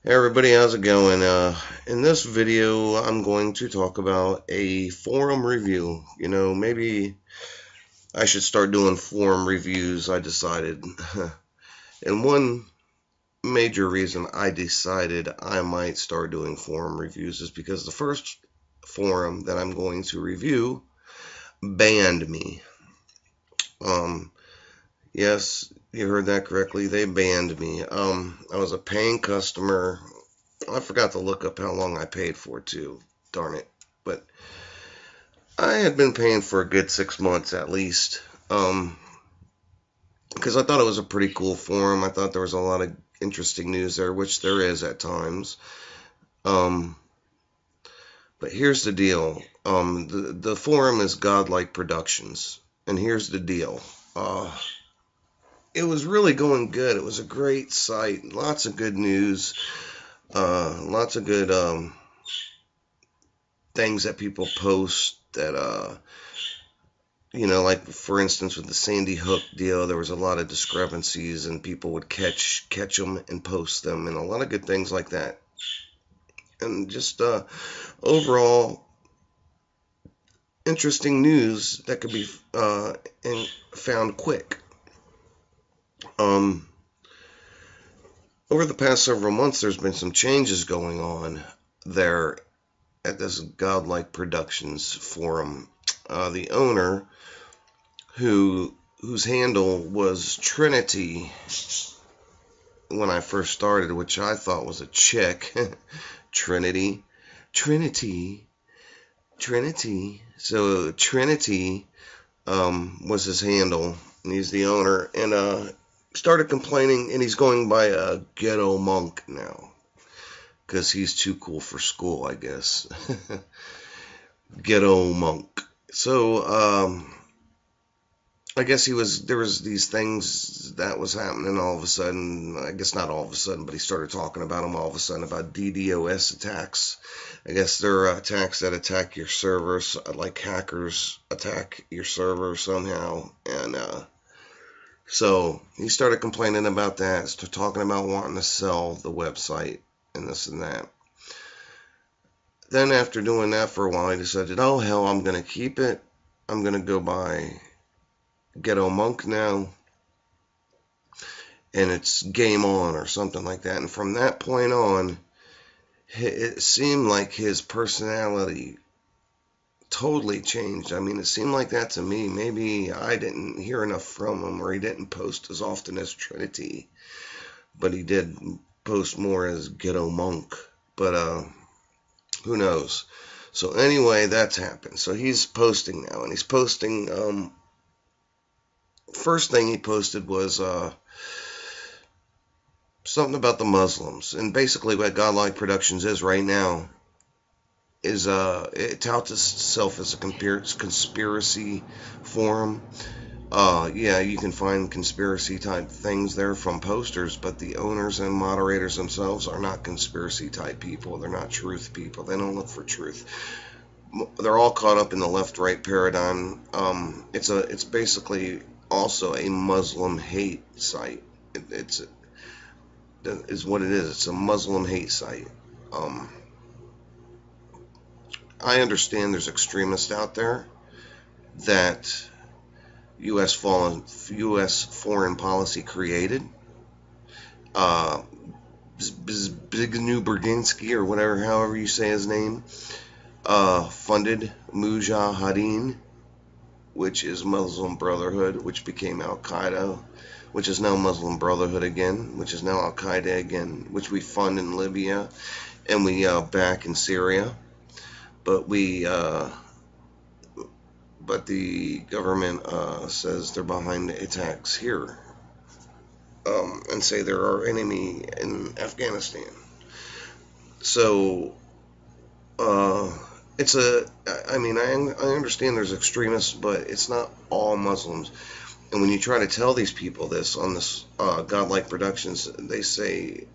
Hey everybody, how's it going? In this video, I'm going to talk about a forum review. Maybe I should start doing forum reviews, I decided. And one major reason I decided I might start doing forum reviews is because the first forum that I'm going to review banned me. Yes, you heard that correctly. They banned me. I was a paying customer. I forgot to look up how long I paid for too. Darn it. But I had been paying for a good 6 months at least. Because I thought it was a pretty cool forum. I thought there was a lot of interesting news there, which there is at times. But here's the deal. The forum is GodLike Productions. And here's the deal. It was really going good. It was a great site. Lots of good news. Lots of good things that people post that like for instance with the Sandy Hook deal, there was a lot of discrepancies and people would catch them and post them, and a lot of good things like that. And just overall interesting news that could be found quick. Over the past several months, there's been some changes going on there at this GodLike Productions forum. The owner, whose handle was Trinity when I first started, which I thought was a chick. Trinity. So Trinity was his handle, and he's the owner, and started complaining, and he's going by Ghetto Monk now, because he's too cool for school, I guess. Ghetto Monk. So, I guess there was these things that was happening all of a sudden. I guess not all of a sudden, but he started talking about them all of a sudden, about DDoS attacks. I guess they're attacks that attack your servers, like hackers attack your server somehow. And so he started complaining about that, talking about wanting to sell the website and this and that. Then after doing that for a while, he decided, oh hell, I'm going to keep it. I'm going to go by Ghetto Monk now, and it's game on or something like that. And from that point on, it seemed like his personality totally changed. I mean, it seemed like that to me. Maybe I didn't hear enough from him, or he didn't post as often as Trinity, but he did post more as Ghetto Monk. But who knows? So anyway, that's happened. So he's posting now, and he's posting. First thing he posted was something about the Muslims, and basically what GodLike Productions is right now is it touts itself as a conspiracy forum. Yeah, you can find conspiracy type things there from posters, but the owners and moderators themselves are not conspiracy type people. They're not truth people. They don't look for truth. They're all caught up in the left-right paradigm. It's basically also a Muslim hate site. It's what it is. It's a Muslim hate site. I understand there's extremists out there that U.S. foreign policy created. Zbigniew Brzezinski, or whatever, however you say his name, funded Mujahideen, which is Muslim Brotherhood, which became Al-Qaeda, which is now Muslim Brotherhood again, which is now Al-Qaeda again, which we fund in Libya, and we back in Syria. But the government says they're behind the attacks here, and say they're our enemy in Afghanistan. So, I understand there's extremists, but it's not all Muslims. And when you try to tell these people this on this GodLike Productions, they say,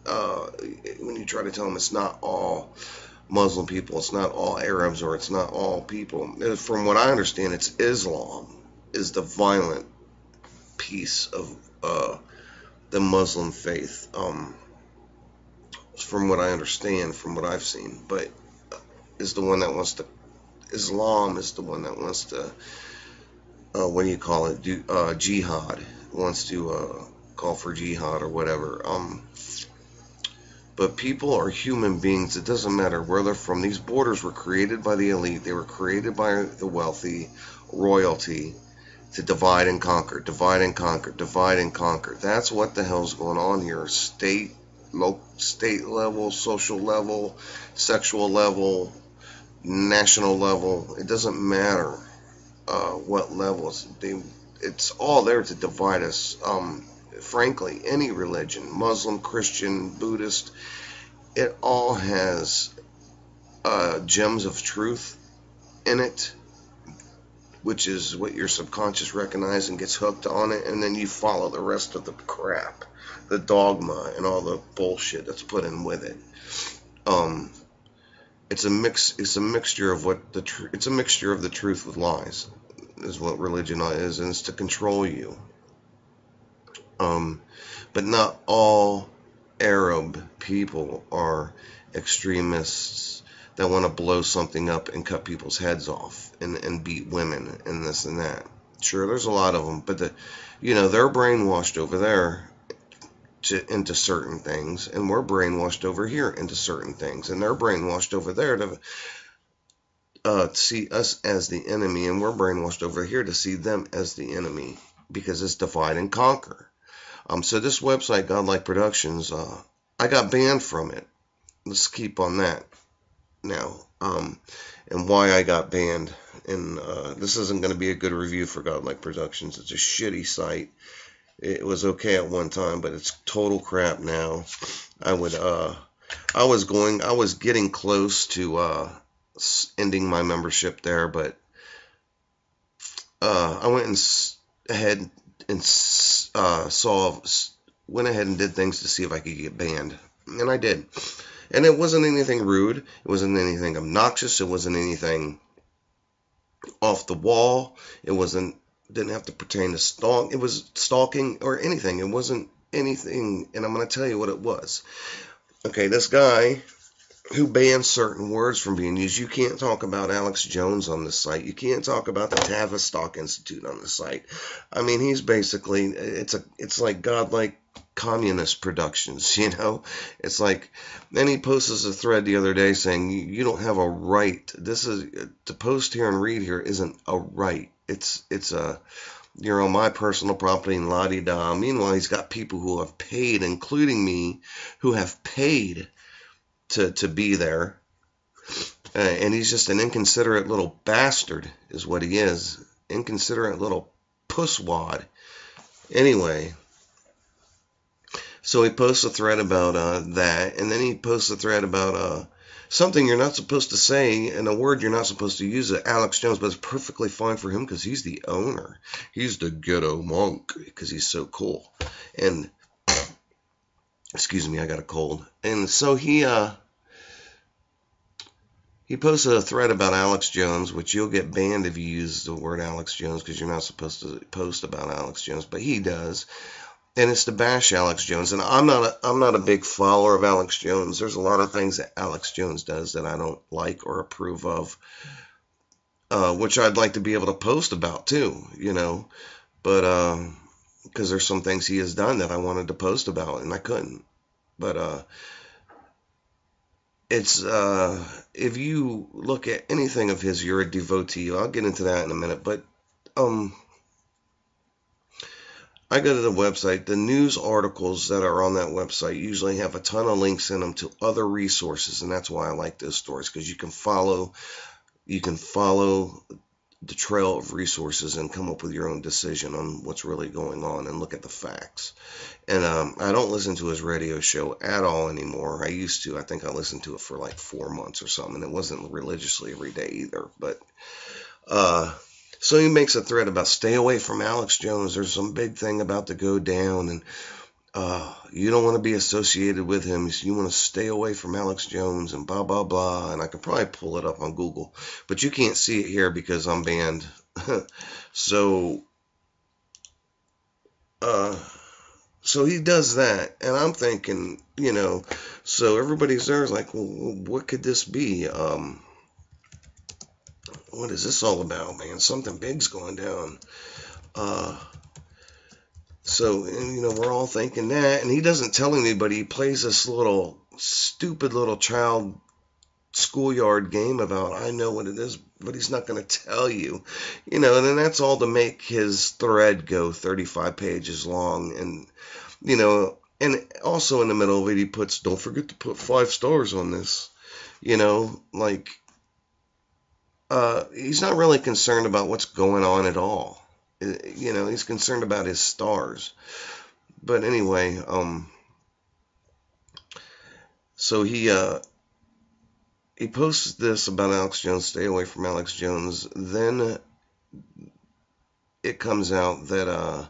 when you try to tell them it's not all Muslim people, it's not all Arabs, or it's not all people. From what I understand, it's Islam is the violent piece of the Muslim faith. from what I understand, from what I've seen, but is the one that wants to, Islam is the one that wants to, what do you call it, jihad, wants to call for jihad or whatever. But people are human beings. It doesn't matter where they're from. These borders were created by the elite. They were created by the wealthy, royalty, to divide and conquer, divide and conquer, divide and conquer. That's what the hell's going on here. State level, social level, sexual level, national level. It doesn't matter what levels. It's all there to divide us. Frankly, any religion, Muslim, Christian, Buddhist, it all has gems of truth in it, which is what your subconscious recognizes and gets hooked on it, and then you follow the rest of the crap, the dogma, and all the bullshit that's put in with it. It's a mixture of it's a mixture of the truth with lies, is what religion is, and it's to control you. But not all Arab people are extremists that want to blow something up and cut people's heads off and beat women and this and that. Sure, there's a lot of them, but they're brainwashed over there into certain things, and we're brainwashed over here into certain things, and they're brainwashed over there to see us as the enemy, and we're brainwashed over here to see them as the enemy, because it's divide and conquer. So this website, GodLike Productions, I got banned from it. Let's keep on that now. And why I got banned. And this isn't going to be a good review for GodLike Productions. It's a shitty site. It was okay at one time, but it's total crap now. I was getting close to ending my membership there, but I went ahead and went ahead and did things to see if I could get banned, and I did. And it wasn't anything rude, it wasn't anything obnoxious, it wasn't anything off the wall, didn't have to pertain to stalking or anything. It wasn't anything, and I'm going to tell you what it was. Okay, this guy who bans certain words from being used. You can't talk about Alex Jones on this site. You can't talk about the Tavistock Institute on the site. I mean, he's basically, it's like godlike communist productions, It's like, then he posted a thread the other day saying, you don't have a right. This is, to post here and read here isn't a right. It's a, my personal property and la-di-da. Meanwhile, he's got people who have paid, including me, who have paid to be there, and he's just an inconsiderate little bastard is what he is. Inconsiderate little pusswad. Anyway, so he posts a thread about that, and then he posts a thread about something you're not supposed to say and a word you're not supposed to use at Alex Jones, but it's perfectly fine for him because he's the owner. He's the Ghetto Monk because he's so cool. And excuse me, I got a cold. And so he posted a thread about Alex Jones, which you'll get banned if you use the word Alex Jones because you're not supposed to post about Alex Jones, but he does. And it's to bash Alex Jones. And I'm not a big follower of Alex Jones. There's a lot of things that Alex Jones does that I don't like or approve of, which I'd like to be able to post about too, but because there's some things he has done that I wanted to post about and I couldn't. But it's if you look at anything of his, you're a devotee. I'll get into that in a minute, but I go to the website. The news articles that are on that website usually have a ton of links in them to other resources, and that's why I like those stories, because you can follow the trail of resources and come up with your own decision on what's really going on and look at the facts. And I don't listen to his radio show at all anymore. I used to. I think I listened to it for like 4 months or something. It wasn't religiously every day either. But so he makes a thread about stay away from Alex Jones. There's some big thing about to go down, and you don't want to be associated with him. So you want to stay away from Alex Jones and blah, blah, blah. And I could probably pull it up on Google, but you can't see it here because I'm banned. So So he does that, and I'm thinking, so everybody's there is like, well, what could this be? What is this all about, man? Something big's going down. Uh, and we're all thinking that, and he doesn't tell anybody. He plays this little stupid little child schoolyard game about I know what it is, but he's not going to tell you, and then that's all to make his thread go 35 pages long, and also in the middle of it he puts, don't forget to put 5 stars on this, like he's not really concerned about what's going on at all. He's concerned about his stars. But anyway, so he posts this about Alex Jones, stay away from Alex Jones. Then it comes out that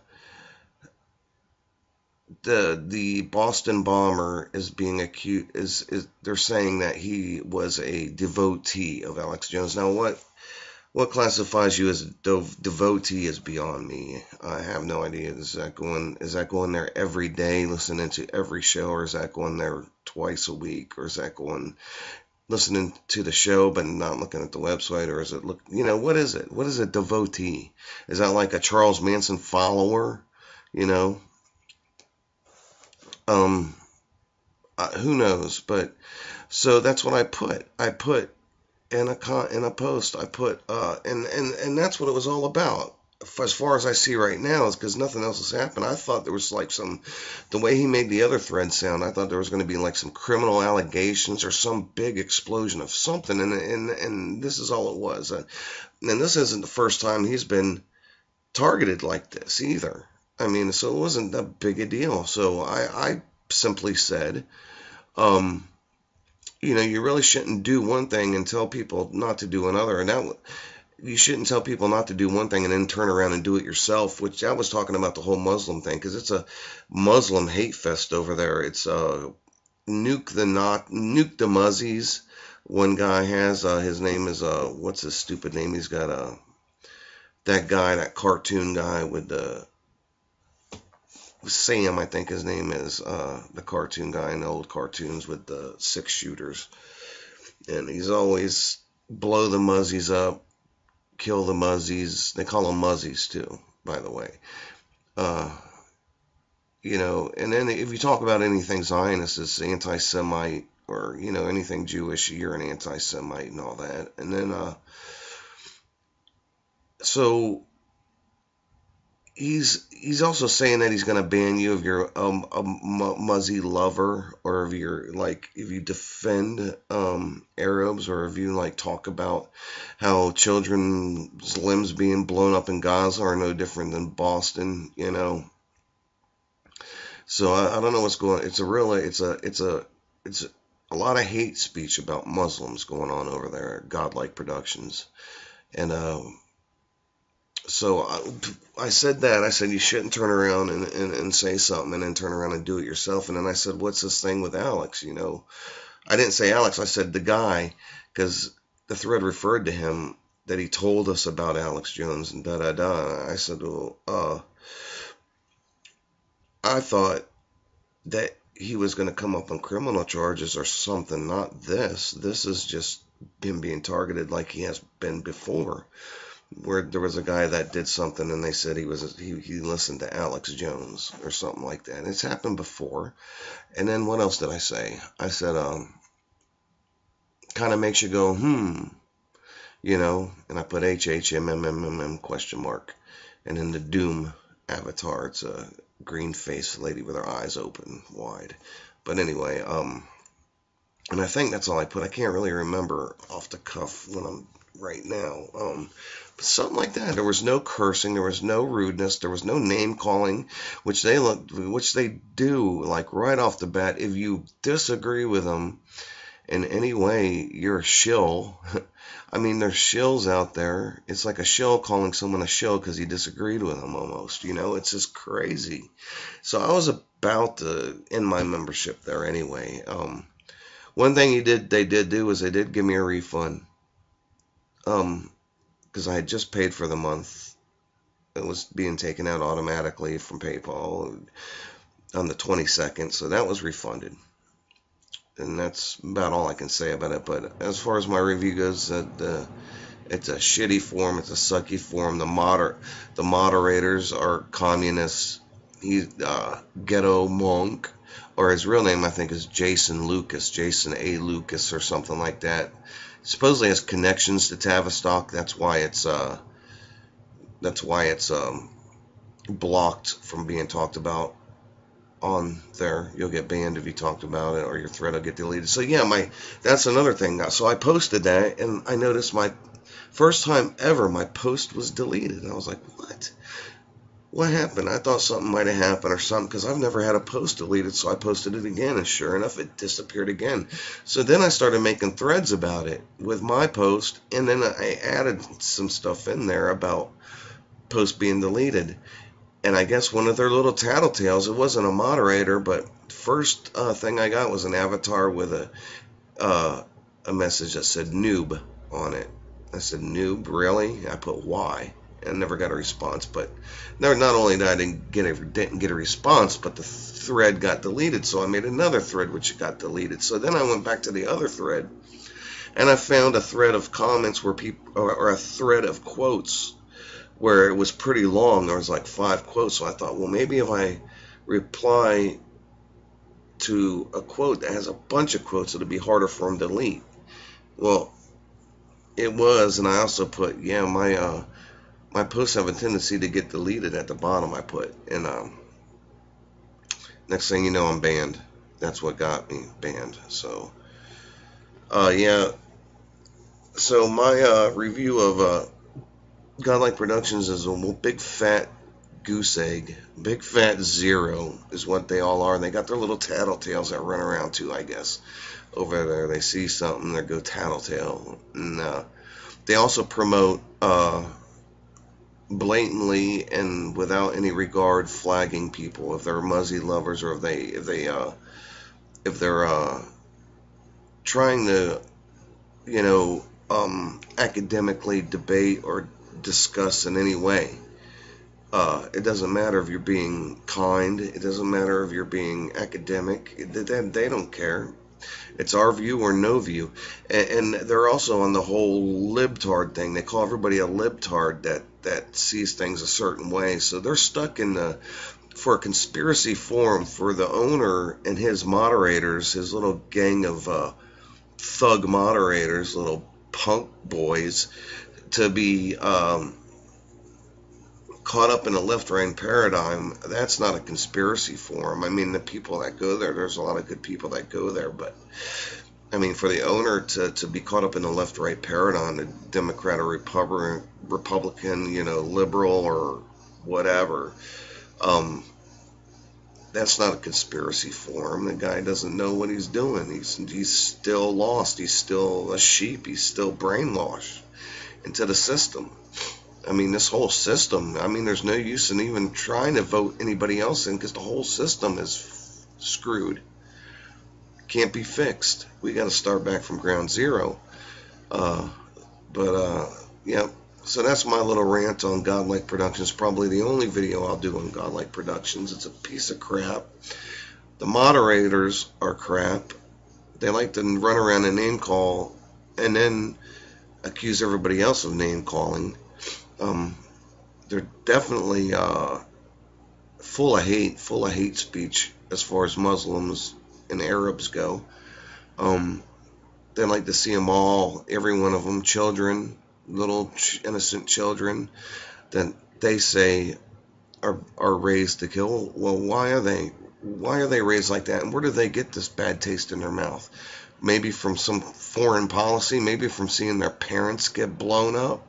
the Boston bomber is being accused, is they're saying that he was a devotee of Alex Jones. Now what classifies you as a devotee is beyond me. I have no idea. Is that going there every day, listening to every show, or is that going there twice a week, or is that going listening to the show but not looking at the website, or is it what is it? What is a devotee? Is that like a Charles Manson follower? Who knows? But so that's what I put. In a post, I put and that's what it was all about. As far as I see right now, is because nothing else has happened. I thought there was like the way he made the other thread sound, I thought there was going to be like some criminal allegations or some big explosion of something, and this is all it was. And this isn't the first time he's been targeted like this either. I mean, so it wasn't that big a deal. So I simply said, you really shouldn't do one thing and tell people not to do another. And you shouldn't tell people not to do one thing and then turn around and do it yourself, which I was talking about the whole Muslim thing, because it's a Muslim hate fest over there. It's Nuke the Muzzies. One guy has, his name is, what's his stupid name? He's got that cartoon guy with Sam, I think his name is, the cartoon guy in the old cartoons with the 6 shooters. And he's always blow the Muzzies up, kill the Muzzies. They call them Muzzies too, by the way. And then if you talk about anything Zionist, it's anti-Semite, or, anything Jewish, you're an anti-Semite and all that. And then, so he's also saying that he's going to ban you if you're a Muzzy lover, or if you're if you defend Arabs, or if you talk about how children's limbs being blown up in Gaza are no different than Boston, So I don't know what's going on. It's a lot of hate speech about Muslims going on over there at GodLike Productions, and so I said that. I said you shouldn't turn around and say something and then turn around and do it yourself. And then I said, what's this thing with Alex? I didn't say Alex. I said the guy, because the thread referred to him, that he told us about Alex Jones and da-da-da. I said, well, I thought that he was going to come up on criminal charges or something, not this. This is just him being targeted like he has been before, where there was a guy that did something and they said he listened to Alex Jones or something like that. It's happened before. And then what else did I say? I said, kind of makes you go, and I put HHMMMM question mark. And in the Doom avatar, it's a green faced lady with her eyes open wide. But anyway, and I think that's all I put. I can't really remember off the cuff when I'm right now. Something like that. There was no cursing, there was no rudeness, there was no name calling, which they do right off the bat. If you disagree with them in any way, you're a shill. I mean, there's shills out there. It's like a shill calling someone a shill because he disagreed with them almost. It's just crazy. So I was about to end my membership there anyway. One thing they did do was they did give me a refund. Because I had just paid for the month. It was being taken out automatically from PayPal. on the 22nd, so that was refunded. And that's about all I can say about it. But as far as my review goes, it's a shitty forum. It's a sucky forum. The moderators are communists. He's Ghetto Monk, or his real name I think is Jason A. Lucas, or something like that. Supposedly has connections to Tavistock. That's why it's blocked from being talked about on there. You'll get banned if you talked about it, or your thread will get deleted. So yeah, that's another thing. So I posted that, and I noticed my first time ever my post was deleted. And I was like, what happened? I thought something might have happened or something, because I've never had a post deleted. So I posted it again, and sure enough, it disappeared again. So then I started making threads about it with my post, and then I added some stuff in there about post being deleted. And I guess one of their little tattletales, it wasn't a moderator, but first thing I got was an avatar with a message that said noob on it. I said, noob, really? I put why, and never got a response. But not only that I didn't get a response, but the thread got deleted. So I made another thread which got deleted. So then I went back to the other thread, and I found a thread of comments where people, or a thread of quotes, where it was pretty long. There was like 5 quotes. So I thought, well, maybe if I reply to a quote that has a bunch of quotes, it'll be harder for them to delete. Well, it was, and I also put, yeah, my posts have a tendency to get deleted at the bottom, I put. And next thing you know, I'm banned. That's what got me banned. So, yeah. So my review of GodLike Productions is a big fat goose egg. Big fat zero is what they all are. And they got their little tattletales that run around too, I guess. Over there, they see something, they go tattletale. And they also promote blatantly and without any regard flagging people if they're Muzzy lovers, or if they're trying to, academically debate or discuss in any way. It doesn't matter if you're being kind. It doesn't matter if you're being academic. They don't care. It's our view or no view. And they're also on the whole libtard thing. They call everybody a libtard that sees things a certain way. So they're stuck for a conspiracy forum for the owner and his moderators, his little gang of thug moderators, little punk boys, to be caught up in a left-right paradigm. That's not a conspiracy forum. I mean, the people that go there's a lot of good people that go there, but I mean, for the owner to be caught up in a left-right paradigm, a Democrat or Republican, liberal or whatever, that's not a conspiracy forum. The guy doesn't know what he's doing. He's still lost. He's still a sheep. He's still brainwashed into the system. I mean, this whole system, I mean, there's no use in even trying to vote anybody else in, because the whole system is screwed. Can't be fixed. We got to start back from ground zero. Yeah. So that's my little rant on GodLike Productions. Probably the only video I'll do on GodLike Productions. It's a piece of crap. The moderators are crap. They like to run around and name call and then accuse everybody else of name calling. They're definitely full of hate speech as far as Muslims and Arabs go. They like to see them all, every one of them, children, little innocent children that they say are raised to kill. Well, why are they raised like that, and where do they get this bad taste in their mouth? Maybe from some foreign policy, maybe from seeing their parents get blown up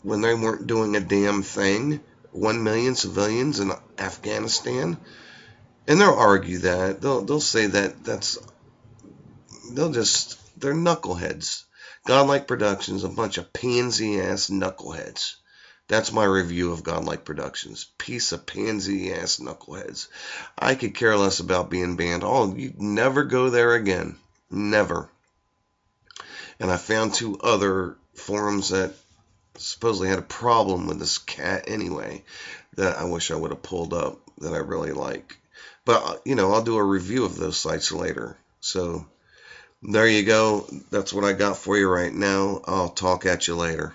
when they weren't doing a damn thing. 1 million civilians in Afghanistan, and they'll argue that they'll say they're knuckleheads. GodLike Productions, a bunch of pansy ass knuckleheads. That's my review of GodLike Productions. Piece of pansy ass knuckleheads. I could care less about being banned. Oh, you never go there again. Never. And I found 2 other forums that supposedly had a problem with this cat anyway, that I wish I would have pulled up. that I really like. But, I'll do a review of those sites later. So there you go. That's what I got for you right now. I'll talk at you later.